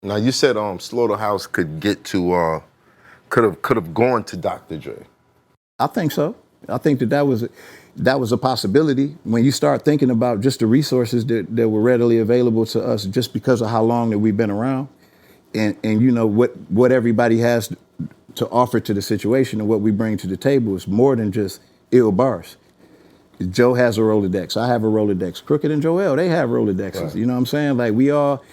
Now you said Slaughterhouse could get to could have gone to Dr. Dre. I think so. I think that was a possibility when you start thinking about just the resources that were readily available to us just because of how long that we've been around, and you know what everybody has to offer to the situation and what we bring to the table is more than just ill bars. Joe has a Rolodex. I have a Rolodex. Crooked and Joel, they have Rolodexes. Right. You know what I'm saying? Like we all,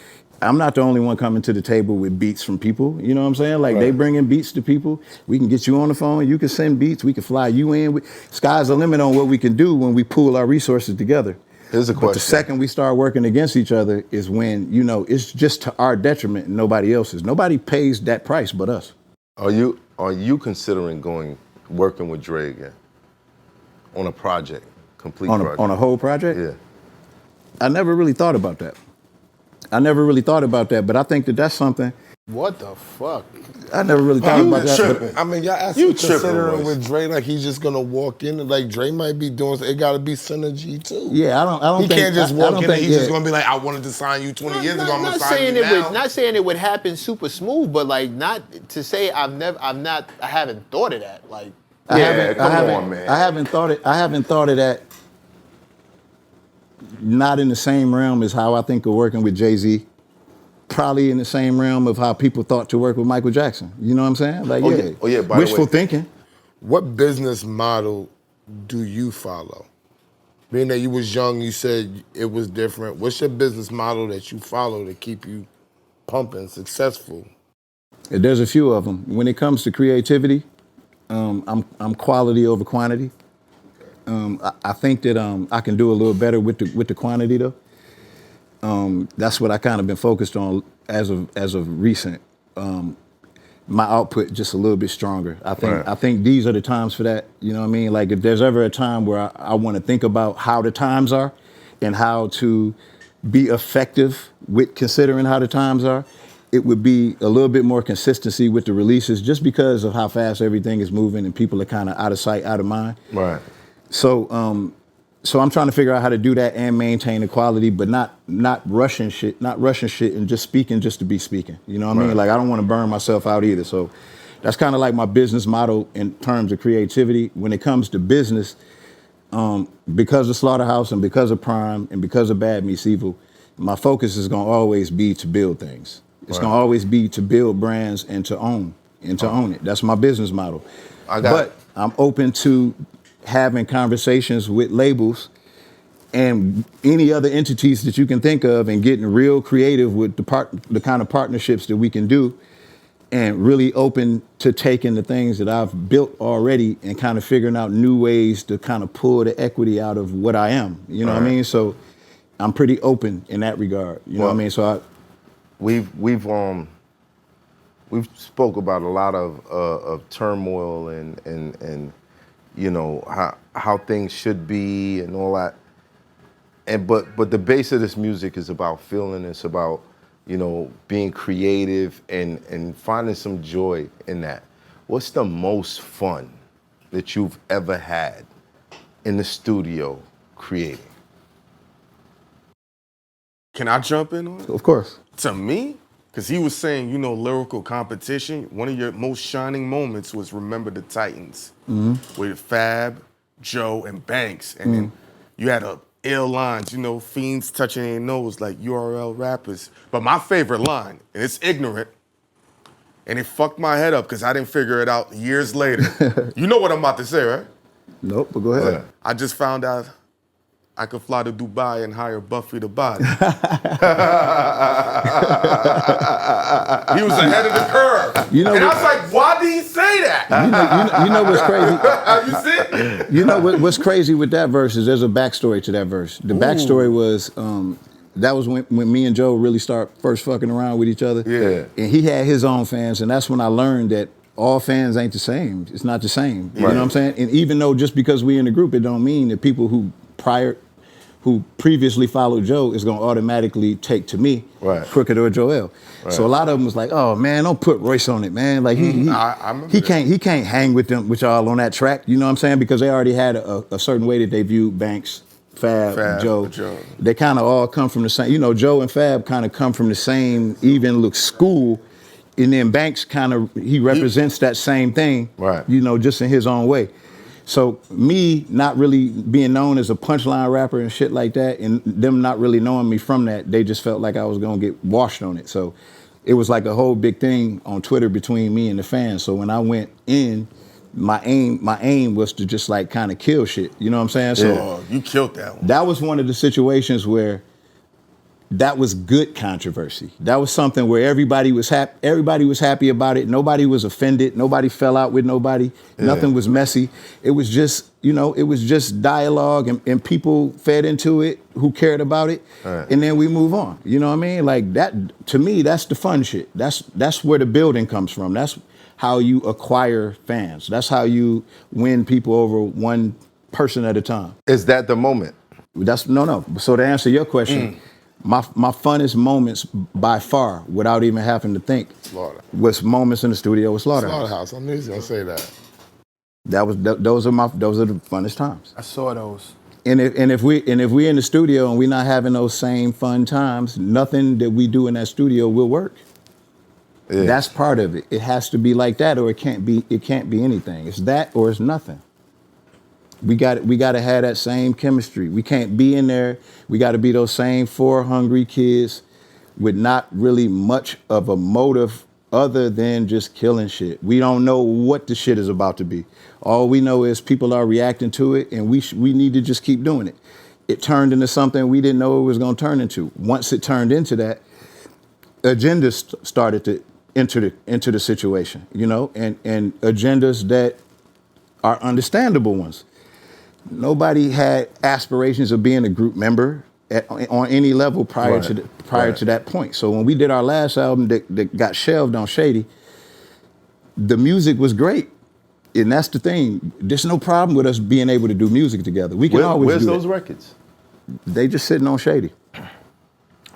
I'm not the only one coming to the table with beats from people. You know what I'm saying? Like they bringing beats to people. We can get you on the phone. You can send beats. We can fly you in. Sky's the limit on what we can do when we pool our resources together. Here's a question. But the second we start working against each other is when, you know, it's just to our detriment and nobody else's. Nobody pays that price but us. Are you considering working with Dre again on a project? Project. On a whole project? Yeah. I never really thought about that. But I think that that's something. What the fuck? I never really thought about that. Tripping. I mean, y'all actually considering with Dre, like he's just gonna walk in and like Dre might be doing. It got to be synergy too. Yeah, I don't. He can't just walk in and he's just gonna be like, I wanted to sign you 20 years ago. I'm gonna sign you now. Not saying it would happen super smooth, but like not to say I haven't thought of that. Like, come on, man. I haven't thought of that. Not in the same realm as how I think of working with Jay-Z. Probably in the same realm of how people thought to work with Michael Jackson. You know what I'm saying? Like, wishful thinking. What business model do you follow? Being that you was young, you said it was different. What's your business model that you follow to keep you pumping, successful? There's a few of them. When it comes to creativity, I'm quality over quantity. I think that I can do a little better with the quantity though. That's what I kind of been focused on as of recent. My output just a little bit stronger. I think these are the times for that. You know what I mean? Like if there's ever a time where I want to think about how the times are and how to be effective with considering how the times are, it would be a little bit more consistency with the releases just because of how fast everything is moving and people are kind of out of sight, out of mind. Right. So I'm trying to figure out how to do that and maintain the quality, but not rushing shit and just speaking just to be speaking. You know what I mean? Like I don't want to burn myself out either. So that's kind of like my business model in terms of creativity. When it comes to business, because of Slaughterhouse and because of Prime and because of Bad Meets Evil, my focus is gonna always be to build things. It's gonna always be to build brands and to own it. That's my business model. But I'm open to having conversations with labels and any other entities that you can think of and getting real creative with the kind of partnerships that we can do and really open to taking the things that I've built already and kind of figuring out new ways to kind of pull the equity out of what I am. You know what I mean? So I'm pretty open in that regard. You know what I mean? So we've spoke about a lot of turmoil and you know how things should be and all that, but the base of this music is about feeling. It's about, you know, being creative and finding some joy in that. What's the most fun that you've ever had in the studio creating? Can I jump in on it? of course. To me, because he was saying, you know, lyrical competition, one of your most shining moments was Remember the Titans with Fab, Joe, and Banks. And then you had ill lines, you know, fiends touching their nose like URL rappers. But my favorite line, and it's ignorant, and it fucked my head up because I didn't figure it out years later. You know what I'm about to say, right? Nope, but go ahead. I just found out I could fly to Dubai and hire Buffy the Body. He was ahead of the curve. You know and I was like, why did he say that? You know what's crazy? You see? You know what's crazy with that verse is there's a backstory to that verse. The backstory was that was when me and Joe really first fucking around with each other. Yeah. And he had his own fans, and that's when I learned that all fans ain't the same. It's not the same. You know what I'm saying? And even though just because we in the group, it don't mean that people who previously followed Joe is gonna automatically take to me, Crooked or Joel. So a lot of them was like, oh man, don't put Royce on it, man. Like he can't hang with y'all on that track. You know what I'm saying? Because they already had a certain way that they viewed Banks Fab, Joe. Joe. They kind of all come from the same. You know, Joe and Fab kind of come from the same even look school, and then Banks kind of he represents that same thing. Right. You know, just in his own way. So me not really being known as a punchline rapper and shit like that, and them not really knowing me from that, they just felt like I was gonna get washed on it. So it was like a whole big thing on Twitter between me and the fans. So when I went in, my aim was to just like kind of kill shit. You know what I'm saying? So Oh, you killed that one. that was one of the situations where that was good controversy. That was something where everybody was happy about it. Nobody was offended. Nobody fell out with nobody. Nothing was messy. It was just, you know, it was just dialogue and people fed into it who cared about it. Right. And then we move on. You know what I mean? Like that, to me, that's the fun shit. That's where the building comes from. That's how you acquire fans. That's how you win people over one person at a time. Is that the moment? That's no. So to answer your question, my funnest moments by far, without even having to think, Slaughter. was moments in the studio with Slaughterhouse. Slaughterhouse. I knew he was gonna say that. Those are the funnest times. I saw those. And if we in the studio and we're not having those same fun times, nothing that we do in that studio will work. Yeah. That's part of it. It has to be like that, or it can't be anything. It's that or it's nothing. We got to have that same chemistry. We can't be in there. We got to be those same four hungry kids with not really much of a motive other than just killing shit. We don't know what the shit is about to be. All we know is people are reacting to it, and we need to just keep doing it. It turned into something we didn't know it was going to turn into. Once it turned into that, agendas started to enter the situation, you know, and agendas that are understandable ones. Nobody had aspirations of being a group member on any level prior to that point. So when we did our last album that got shelved on Shady, the music was great. And that's the thing. There's no problem with us being able to do music together. We can always Where's do those that. records? They just sitting on Shady.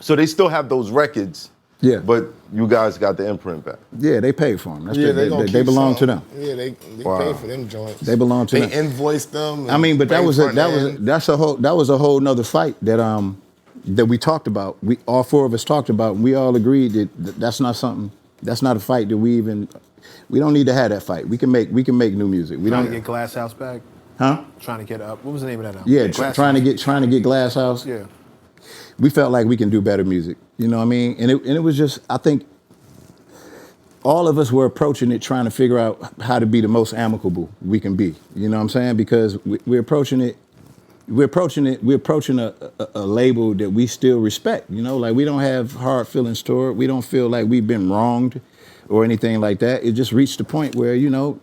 So they still have those records. Yeah. But you guys got the imprint back. Yeah, they paid for them. That's Yeah, they gonna keep belong to some. them. Yeah, they Wow. pay for them joints. They belong to They them. invoice them. I mean, but that pay was front end. that was a whole nother fight that we talked about. We all four of us talked about, and we all agreed that that's not a fight that we don't need to have that fight. We can make new music. We Trying don't to get Glass House back. huh? Trying to get up. What was the name of that album? Yeah, Glass trying House. to get Glass House. Yeah. We felt like we can do better music. You know what I mean? And it was just, I think all of us were approaching it trying to figure out how to be the most amicable we can be. You know what I'm saying? Because we're approaching a label that we still respect. You know, like we don't have hard feelings toward. We don't feel like we've been wronged or anything like that. It just reached the point where, you know,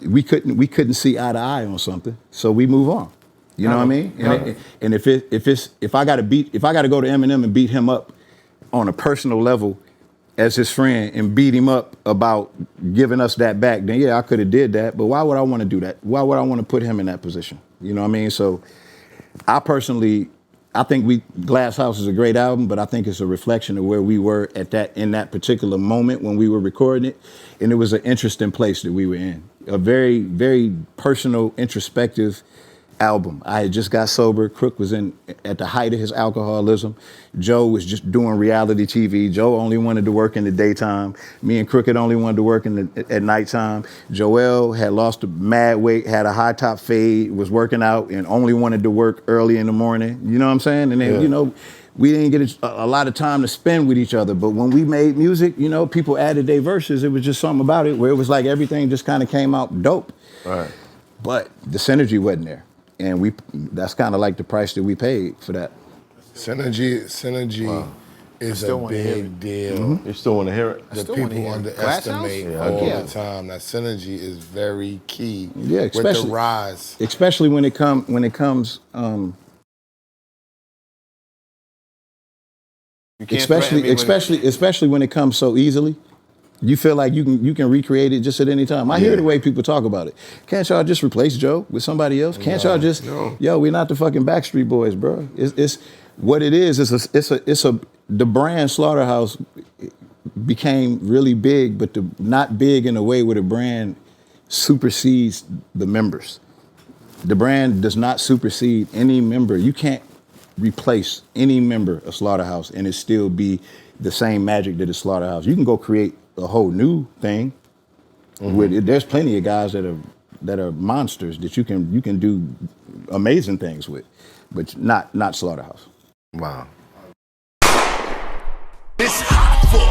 we couldn't see eye to eye on something, so we move on. You know what I mean? And if I got to go to Eminem and beat him up on a personal level as his friend and beat him up about giving us that back, then yeah, I could have did that. But why would I want to do that? Why would I want to put him in that position? You know what I mean? So I think Glass House is a great album, but I think it's a reflection of where we were in that particular moment when we were recording it. And it was an interesting place that we were in. A very, very personal, introspective album. I had just got sober. Crook was at the height of his alcoholism. Joe was just doing reality TV. Joe only wanted to work in the daytime. Me and Crook had only wanted to work at nighttime. Joel had lost a mad weight, had a high top fade, was working out, and only wanted to work early in the morning. You know what I'm saying? And then, you know, we didn't get a lot of time to spend with each other. But when we made music, you know, people added their verses. It was just something about it where it was like everything just kind of came out dope. Right. But the synergy wasn't there. And that's kind of like the price that we paid for that. Synergy is still a wanna hear big it. deal. You still want to hear it? The still wanna people hear it. underestimate Glass House? all Yeah. the time. That synergy is very key. Yeah, with the especially- rise. Especially when it comes You can't threaten me with- especially when it comes so easily. You feel like you can recreate it just at any time. I hear the way people talk about it. Can't y'all just replace Joe with somebody else? Can't y'all just yo? We're not the fucking Backstreet Boys, bro. It's what it is. The brand Slaughterhouse became really big, but not big in a way where the brand supersedes the members. The brand does not supersede any member. You can't replace any member of Slaughterhouse and it still be the same magic that is Slaughterhouse. You can go create a whole new thing. There's plenty of guys that are monsters that you can do amazing things with, but not Slaughterhouse. Wow. It's hot for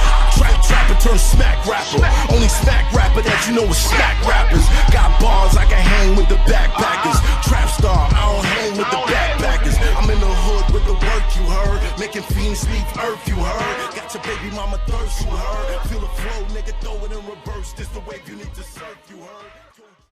trapper turn smack rapper. Only smack rapper that you know is smack rappers. Got bars I can hang with the backpackers. Trap star, I don't hang with the backpackers. I'm in the hood with the work you heard. Making fiends leave earth you heard. Got your baby mama thirst you heard. Feel the flow, nigga, throw it in reverse. This the wave you need to surf you heard.